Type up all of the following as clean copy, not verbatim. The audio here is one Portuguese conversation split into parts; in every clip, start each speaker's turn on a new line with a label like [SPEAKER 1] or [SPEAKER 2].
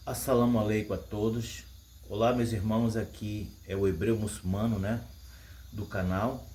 [SPEAKER 1] Assalamu alaikum a todos. Olá, meus irmãos, aqui é o Hebreu Muçulmano, né, do canal.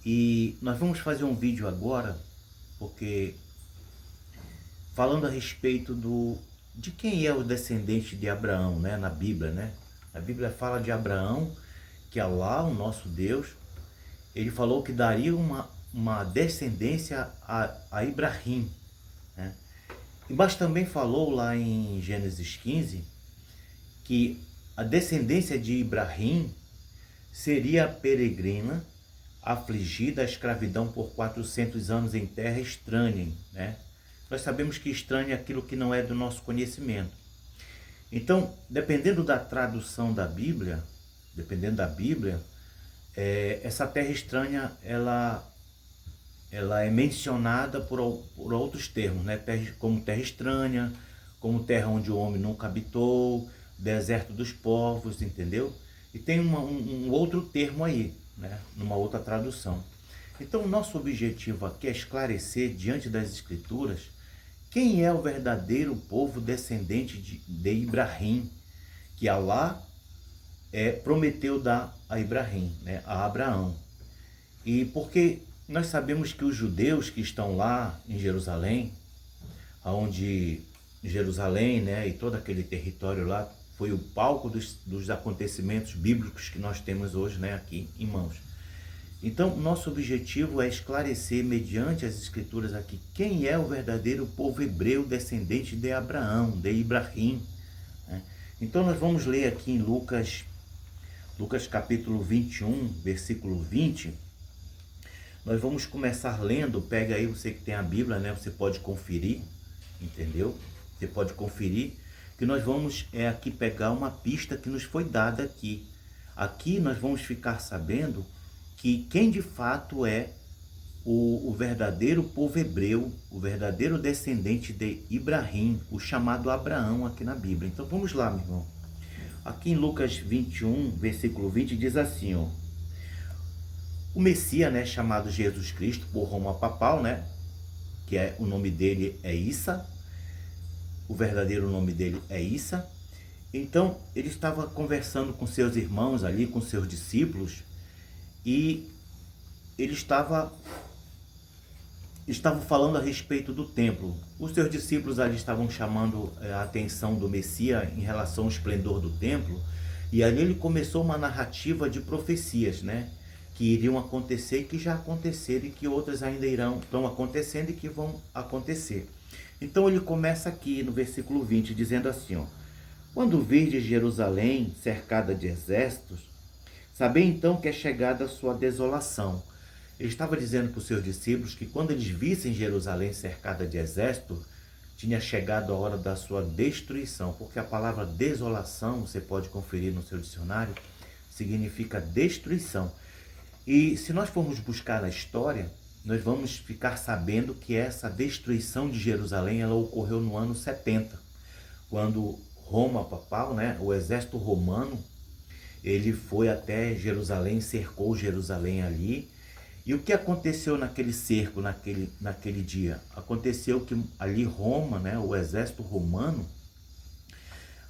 [SPEAKER 1] E nós vamos fazer um vídeo agora, porque falando a respeito de quem é o descendente de Abraão, né, na Bíblia, né? A Bíblia fala de Abraão, que Allah, o nosso Deus, ele falou que daria uma descendência a Ibrahim, né? Mas também falou lá em Gênesis 15 que a descendência de Ibrahim seria peregrina, afligida à escravidão por 400 anos em terra estranha, né? Nós sabemos que estranha é aquilo que não é do nosso conhecimento. Então, dependendo da tradução da Bíblia, essa terra estranha, ela é mencionada por outros termos, né? Como terra estranha, como terra onde o homem nunca habitou, deserto dos povos, entendeu? E tem um outro termo aí, né? Numa outra tradução. Então, o nosso objetivo aqui é esclarecer, diante das Escrituras, quem é o verdadeiro povo descendente de Ibrahim, que Allah prometeu dar a Ibrahim, né? A Abraão. E porque nós sabemos que os judeus que estão lá em Jerusalém, onde Jerusalém, né, e todo aquele território lá foi o palco dos acontecimentos bíblicos que nós temos hoje, né, aqui em mãos. Então, nosso objetivo é esclarecer, mediante as escrituras aqui, quem é o verdadeiro povo hebreu descendente de Abraão, de Ibrahim, né? Então, nós vamos ler aqui em Lucas capítulo 21, versículo 20. Nós vamos começar lendo, pega aí, você que tem a Bíblia, né? Você pode conferir, entendeu? Você pode conferir, que nós vamos aqui pegar uma pista que nos foi dada aqui. Aqui nós vamos ficar sabendo que quem de fato é o verdadeiro povo hebreu, o verdadeiro descendente de Ibrahim, o chamado Abraão aqui na Bíblia. Então vamos lá, meu irmão. Aqui em Lucas 21, versículo 20, diz assim, ó. O Messias, né, chamado Jesus Cristo, por Roma Papal, né, que o nome dele é Issa, o verdadeiro nome dele é Issa. Então, ele estava conversando com seus irmãos ali, com seus discípulos, e ele estava falando a respeito do templo. Os seus discípulos ali estavam chamando a atenção do Messias em relação ao esplendor do templo, e ali ele começou uma narrativa de profecias, né, que iriam acontecer e que já aconteceram e que outras ainda estão acontecendo e que vão acontecer. Então ele começa aqui no versículo 20 dizendo assim, ó: quando virdes Jerusalém cercada de exércitos, sabei então que é chegada a sua desolação. Ele estava dizendo para os seus discípulos que quando eles vissem Jerusalém cercada de exército, tinha chegado a hora da sua destruição, porque a palavra desolação, você pode conferir no seu dicionário, significa destruição. E se nós formos buscar na história, nós vamos ficar sabendo que essa destruição de Jerusalém, ela ocorreu no ano 70, quando Roma Papal, né, o exército romano, ele foi até Jerusalém, cercou Jerusalém ali. E o que aconteceu naquele cerco, naquele dia? Aconteceu que ali Roma, né, o exército romano,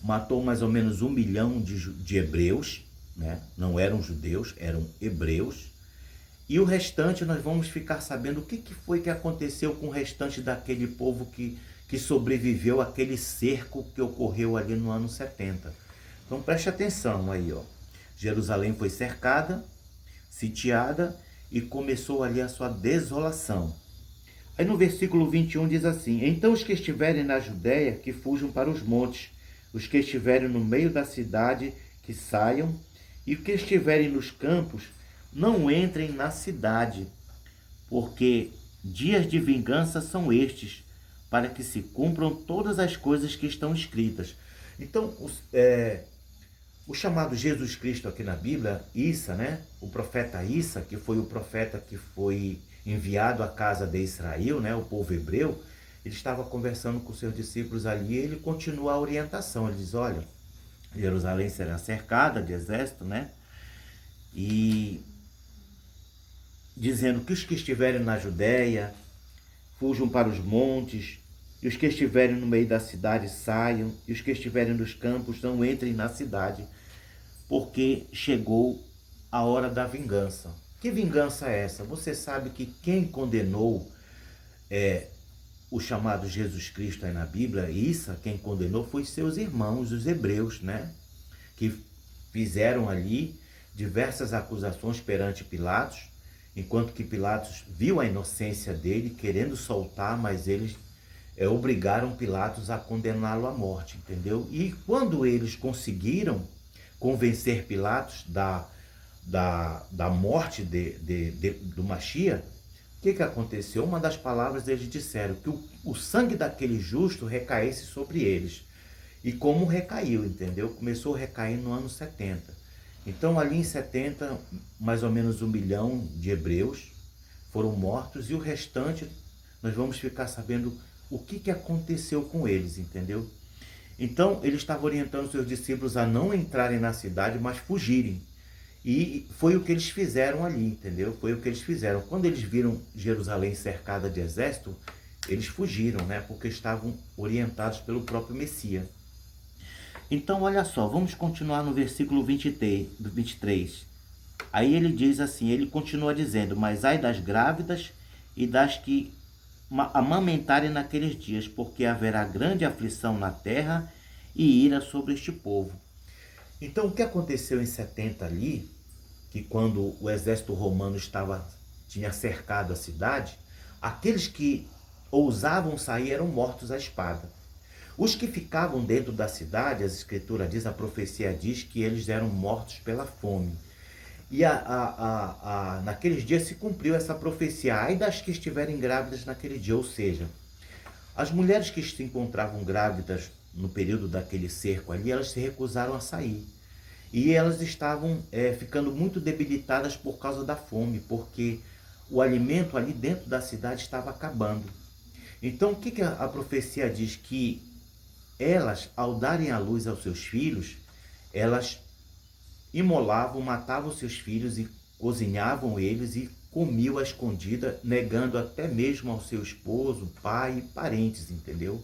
[SPEAKER 1] matou mais ou menos 1 milhão de hebreus, né? Não eram judeus, eram hebreus. E o restante nós vamos ficar sabendo o que foi que aconteceu com o restante daquele povo que sobreviveu àquele cerco que ocorreu ali no ano 70. Então preste atenção aí, ó. Jerusalém foi cercada, sitiada e começou ali a sua desolação. Aí no versículo 21 diz assim: então os que estiverem na Judéia, que fujam para os montes, os que estiverem no meio da cidade, que saiam, e os que estiverem nos campos, não entrem na cidade, porque dias de vingança são estes, para que se cumpram todas as coisas que estão escritas. Então, o chamado Jesus Cristo aqui na Bíblia, Issa, né? O profeta Issa, que foi o profeta que foi enviado à casa de Israel, né? O povo hebreu, ele estava conversando com seus discípulos ali, e ele continua a orientação. Ele diz: olha, Jerusalém será cercada de exército, né? E dizendo que os que estiverem na Judéia fujam para os montes, e os que estiverem no meio da cidade saiam, e os que estiverem nos campos não entrem na cidade, porque chegou a hora da vingança. Que vingança é essa? Você sabe que quem condenou o chamado Jesus Cristo aí na Bíblia, isso, quem condenou foi seus irmãos, os hebreus, né? Que fizeram ali diversas acusações perante Pilatos, enquanto que Pilatos viu a inocência dele, querendo soltar, mas eles obrigaram Pilatos a condená-lo à morte, entendeu? E quando eles conseguiram convencer Pilatos da morte do Machia, o que aconteceu? Uma das palavras eles disseram que o sangue daquele justo recaísse sobre eles. E como recaiu, entendeu? Começou a recair no ano 70. Então ali em 70, mais ou menos 1 milhão de hebreus foram mortos e o restante nós vamos ficar sabendo o que aconteceu com eles, entendeu? Então ele estava orientando seus discípulos a não entrarem na cidade, mas fugirem. E foi o que eles fizeram ali, entendeu? Foi o que eles fizeram. Quando eles viram Jerusalém cercada de exército, eles fugiram, né? Porque estavam orientados pelo próprio Messias. Então, olha só, vamos continuar no versículo 23. Aí ele diz assim, ele continua dizendo, mas ai das grávidas e das que amamentarem naqueles dias, porque haverá grande aflição na terra e ira sobre este povo. Então, o que aconteceu em 70 ali, que quando o exército romano tinha cercado a cidade, aqueles que ousavam sair eram mortos à espada. Os que ficavam dentro da cidade, as escrituras diz, a profecia diz que eles eram mortos pela fome. E naqueles dias se cumpriu essa profecia, ai das que estiverem grávidas naquele dia, ou seja, as mulheres que se encontravam grávidas no período daquele cerco ali, elas se recusaram a sair. E elas estavam ficando muito debilitadas por causa da fome, porque o alimento ali dentro da cidade estava acabando. Então, o que a profecia diz? Que elas, ao darem à luz aos seus filhos, elas imolavam, matavam seus filhos e cozinhavam eles e comiam à escondida, negando até mesmo ao seu esposo, pai e parentes, entendeu?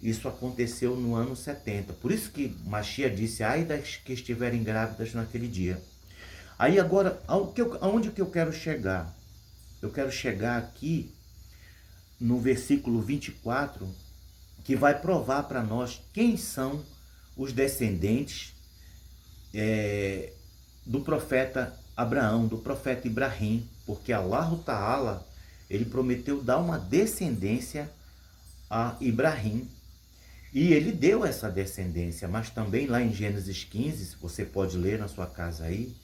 [SPEAKER 1] Isso aconteceu no ano 70. Por isso que Machia disse, ai das que estiverem grávidas naquele dia. Aí agora, aonde que eu quero chegar? Eu quero chegar aqui no versículo 24, que vai provar para nós quem são os descendentes do profeta Abraão, do profeta Ibrahim, porque Allah Ta'ala, ele prometeu dar uma descendência a Ibrahim. E ele deu essa descendência, mas também lá em Gênesis 15, você pode ler na sua casa aí,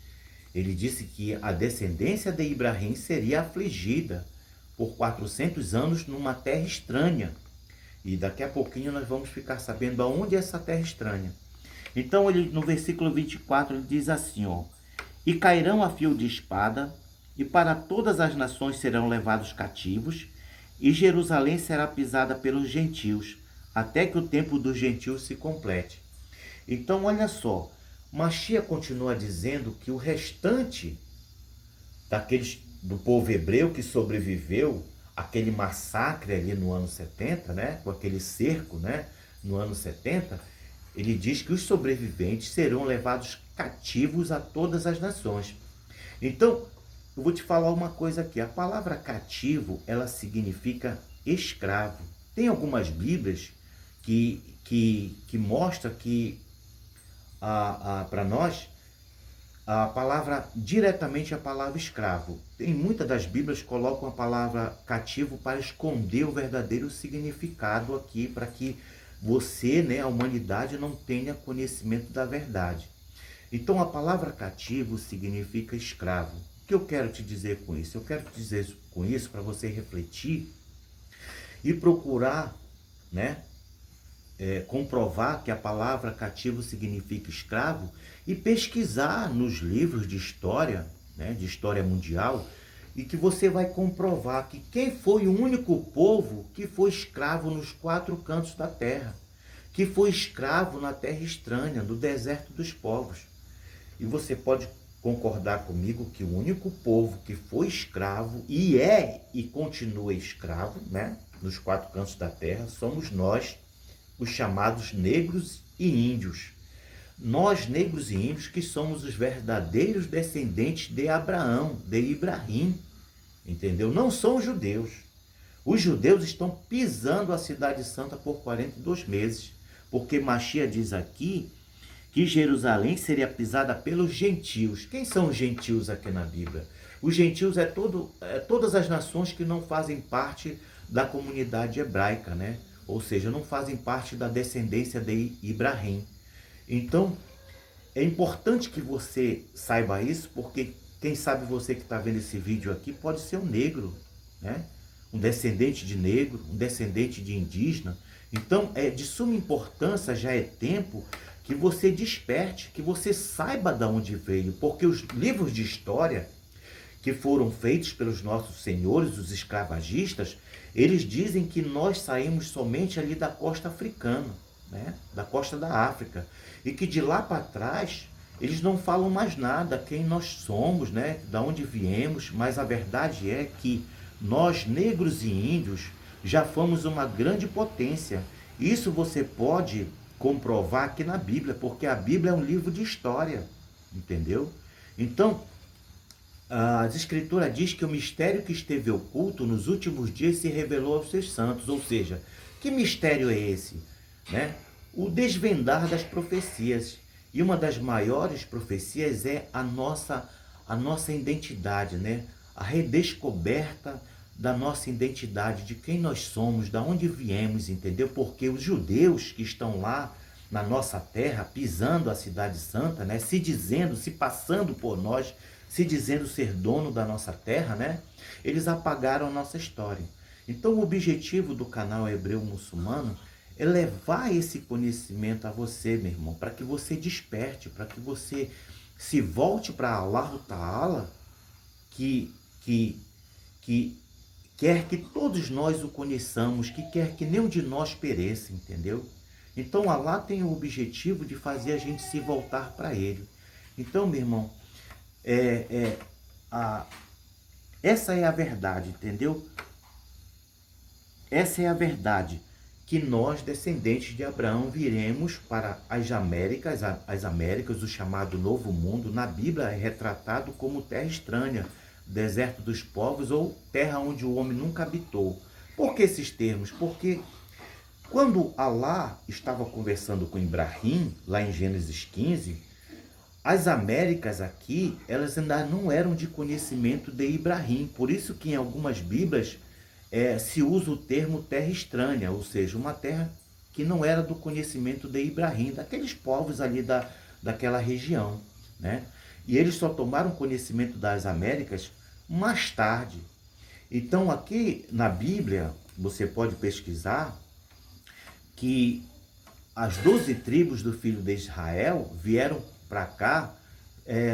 [SPEAKER 1] ele disse que a descendência de Ibrahim seria afligida por 400 anos numa terra estranha. E daqui a pouquinho nós vamos ficar sabendo aonde é essa terra estranha. Então ele, no versículo 24 ele diz assim, ó, e cairão a fio de espada, e para todas as nações serão levados cativos, e Jerusalém será pisada pelos gentios, até que o tempo dos gentios se complete. Então, olha só, Machia continua dizendo que o restante do povo hebreu que sobreviveu àquele massacre ali no ano 70, né, com aquele cerco, né, no ano 70, ele diz que os sobreviventes serão levados cativos a todas as nações. Então, eu vou te falar uma coisa aqui, a palavra cativo, ela significa escravo. Tem algumas Bíblias que mostra que para nós a palavra diretamente a palavra escravo. Tem muitas das Bíblias que colocam a palavra cativo para esconder o verdadeiro significado aqui, para que você, né, a humanidade, não tenha conhecimento da verdade. Então a palavra cativo significa escravo. O que eu quero te dizer com isso? Eu quero te dizer com isso para você refletir e procurar, né, comprovar que a palavra cativo significa escravo e pesquisar nos livros de história, né, de história mundial, e que você vai comprovar que quem foi o único povo que foi escravo nos 4 cantos da terra, que foi escravo na terra estranha, no deserto dos povos. E você pode concordar comigo que o único povo que foi escravo e continua escravo, né, nos quatro cantos da terra, somos nós, os chamados negros e índios. Nós, negros e índios, que somos os verdadeiros descendentes de Abraão, de Ibrahim, entendeu? Não são os judeus. Os judeus estão pisando a cidade santa por 42 meses, porque Machia diz aqui que Jerusalém seria pisada pelos gentios. Quem são os gentios aqui na Bíblia? Os gentios é todas as nações que não fazem parte da comunidade hebraica, né? Ou seja, não fazem parte da descendência de Ibrahim. Então, é importante que você saiba isso, porque quem sabe você que está vendo esse vídeo aqui pode ser um negro, né? Um descendente de negro, um descendente de indígena. Então, é de suma importância, já é tempo que você desperte, que você saiba de onde veio, porque os livros de história que foram feitos pelos nossos senhores, os escravagistas, eles dizem que nós saímos somente ali da costa africana, né? Da costa da África, e que de lá para trás eles não falam mais nada, quem nós somos, né? Da onde viemos, mas a verdade é que nós, negros e índios, já fomos uma grande potência. Isso você pode comprovar aqui na Bíblia, porque a Bíblia é um livro de história, entendeu? Então, as Escrituras diz que o mistério que esteve oculto nos últimos dias se revelou aos seus santos. Ou seja, que mistério é esse? Né? O desvendar das profecias. E uma das maiores profecias é a nossa identidade, né? A redescoberta da nossa identidade, de quem nós somos, de onde viemos, entendeu? Porque os judeus que estão lá na nossa terra, pisando a cidade santa, né? Se passando por nós, se dizendo ser dono da nossa terra, né? Eles apagaram a nossa história. Então o objetivo do canal Hebreu Muçulmano é levar esse conhecimento a você, meu irmão, para que você desperte, para que você se volte para Allah Ta'ala, que quer que todos nós o conheçamos, que quer que nenhum de nós pereça, entendeu? Então Allah tem o objetivo de fazer a gente se voltar para Ele. Então, meu irmão, essa é a verdade, entendeu? Essa é a verdade, que nós, descendentes de Abraão, viremos para as Américas, o chamado Novo Mundo. Na Bíblia é retratado como terra estranha, deserto dos povos ou terra onde o homem nunca habitou. Por que esses termos? Porque quando Allah estava conversando com Ibrahim, lá em Gênesis 15, as Américas aqui, elas ainda não eram de conhecimento de Ibrahim. Por isso que em algumas Bíblias se usa o termo terra estranha, ou seja, uma terra que não era do conhecimento de Ibrahim, daqueles povos ali daquela região, né? E eles só tomaram conhecimento das Américas mais tarde. Então aqui na Bíblia, você pode pesquisar que as 12 tribos do filho de Israel vieram para cá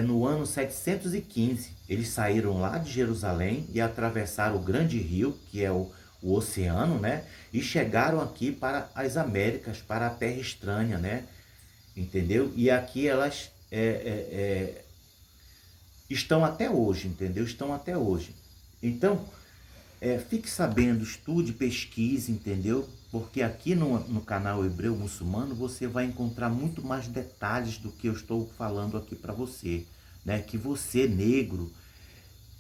[SPEAKER 1] no ano 715. Eles saíram lá de Jerusalém e atravessaram o grande rio, que é o oceano, né? E chegaram aqui para as Américas, para a terra estranha, né? Entendeu? E aqui elas estão até hoje, entendeu? Estão até hoje. Então, fique sabendo, estude, pesquise, entendeu? Porque aqui no canal Hebreu Muçulmano você vai encontrar muito mais detalhes do que eu estou falando aqui para você, né? Que você, negro,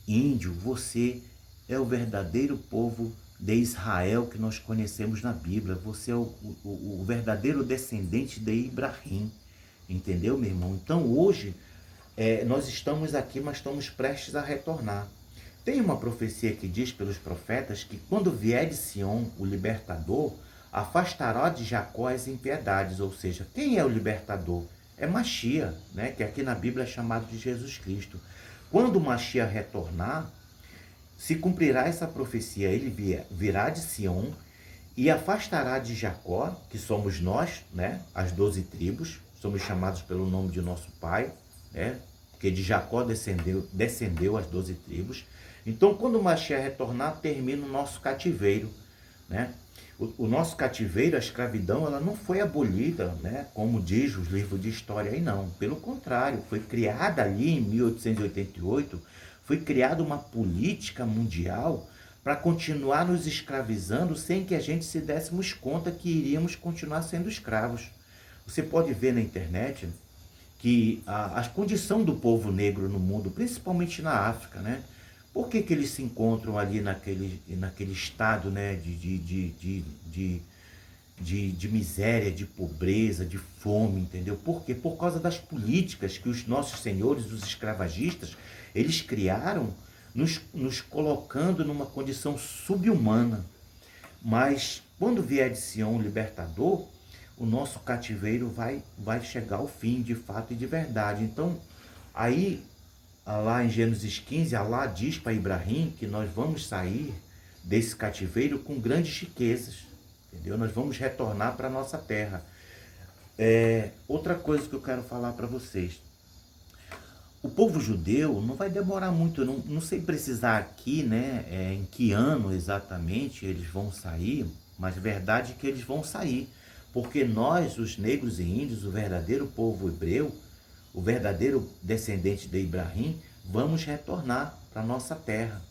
[SPEAKER 1] índio, você é o verdadeiro povo de Israel que nós conhecemos na Bíblia. Você é o verdadeiro descendente de Ibrahim, entendeu, meu irmão? Então hoje nós estamos aqui, mas estamos prestes a retornar. Tem uma profecia que diz pelos profetas que quando vier de Sião o libertador, afastará de Jacó as impiedades. Ou seja, quem é o libertador? É Machia, né? Que aqui na Bíblia é chamado de Jesus Cristo. Quando Machia retornar, se cumprirá essa profecia. Ele virá de Sião e afastará de Jacó, que somos nós, né? As 12 tribos, somos chamados pelo nome de nosso pai, né? Porque de Jacó descendeu as 12 tribos. Então, quando o Machia retornar, termina o nosso cativeiro, né? O nosso cativeiro, a escravidão, ela não foi abolida, né? Como diz os livros de história aí, não. Pelo contrário, foi criada ali em 1888, foi criada uma política mundial para continuar nos escravizando sem que a gente se dessemos conta que iríamos continuar sendo escravos. Você pode ver na internet que a condição do povo negro no mundo, principalmente na África, né? Por que que eles se encontram ali naquele estado, né, de miséria, de pobreza, de fome, entendeu? Por quê? Por causa das políticas que os nossos senhores, os escravagistas, eles criaram, nos colocando numa condição subhumana. Mas quando vier de Sião o libertador, o nosso cativeiro vai chegar ao fim, de fato e de verdade. Então, aí, lá em Gênesis 15, Alá diz para Ibrahim que nós vamos sair desse cativeiro com grandes riquezas, entendeu? Nós vamos retornar para a nossa terra. Outra coisa que eu quero falar para vocês. O povo judeu não vai demorar muito, eu não sei precisar aqui, né, em que ano exatamente eles vão sair, mas verdade é que eles vão sair, porque nós, os negros e índios, o verdadeiro povo hebreu, o verdadeiro descendente de Ibrahim, vamos retornar para a nossa terra,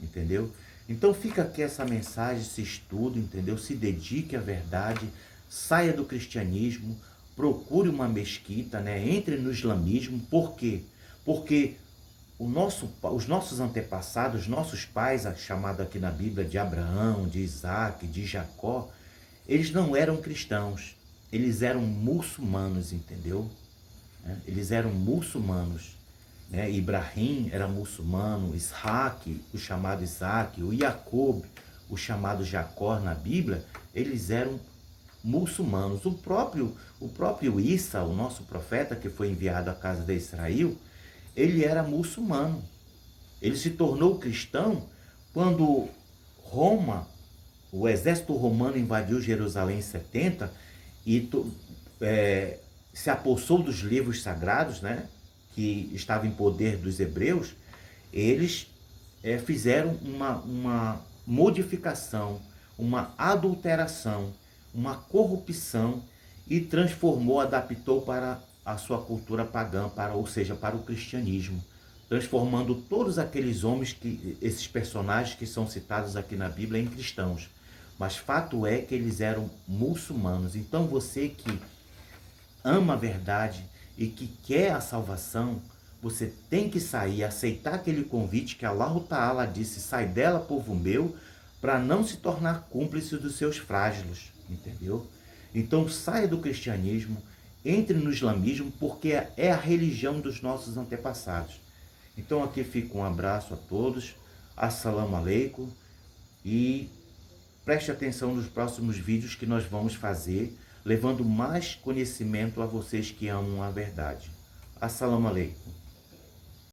[SPEAKER 1] entendeu? Então fica aqui essa mensagem, esse estudo, entendeu? Se dedique à verdade, saia do cristianismo, procure uma mesquita, né? Entre no islamismo. Por quê? Porque os nossos antepassados, nossos pais, chamado aqui na Bíblia de Abraão, de Isaac, de Jacó, eles não eram cristãos, eles eram muçulmanos, entendeu? Eles eram muçulmanos, né? Ibrahim era muçulmano, Isaac, o chamado Isaac, o Jacob, o chamado Jacó na Bíblia, eles eram muçulmanos. O próprio Issa, o nosso profeta que foi enviado à casa de Israel, ele era muçulmano. Ele se tornou cristão quando Roma, o exército romano invadiu Jerusalém em 70 e se apossou dos livros sagrados, né, que estavam em poder dos hebreus. Eles fizeram uma modificação, uma adulteração, uma corrupção e transformou, adaptou para a sua cultura pagã, ou seja, para o cristianismo, transformando todos aqueles homens, esses personagens que são citados aqui na Bíblia, em cristãos. Mas fato é que eles eram muçulmanos. Então você que ama a verdade e que quer a salvação, você tem que sair, aceitar aquele convite que Allah Ta'ala disse: sai dela, povo meu, para não se tornar cúmplice dos seus frágilos, entendeu? Então saia do cristianismo, entre no islamismo, porque é a religião dos nossos antepassados. Então aqui fica um abraço a todos, assalamu alaikum, e preste atenção nos próximos vídeos que nós vamos fazer, levando mais conhecimento a vocês que amam a verdade. Assalamu alaikum.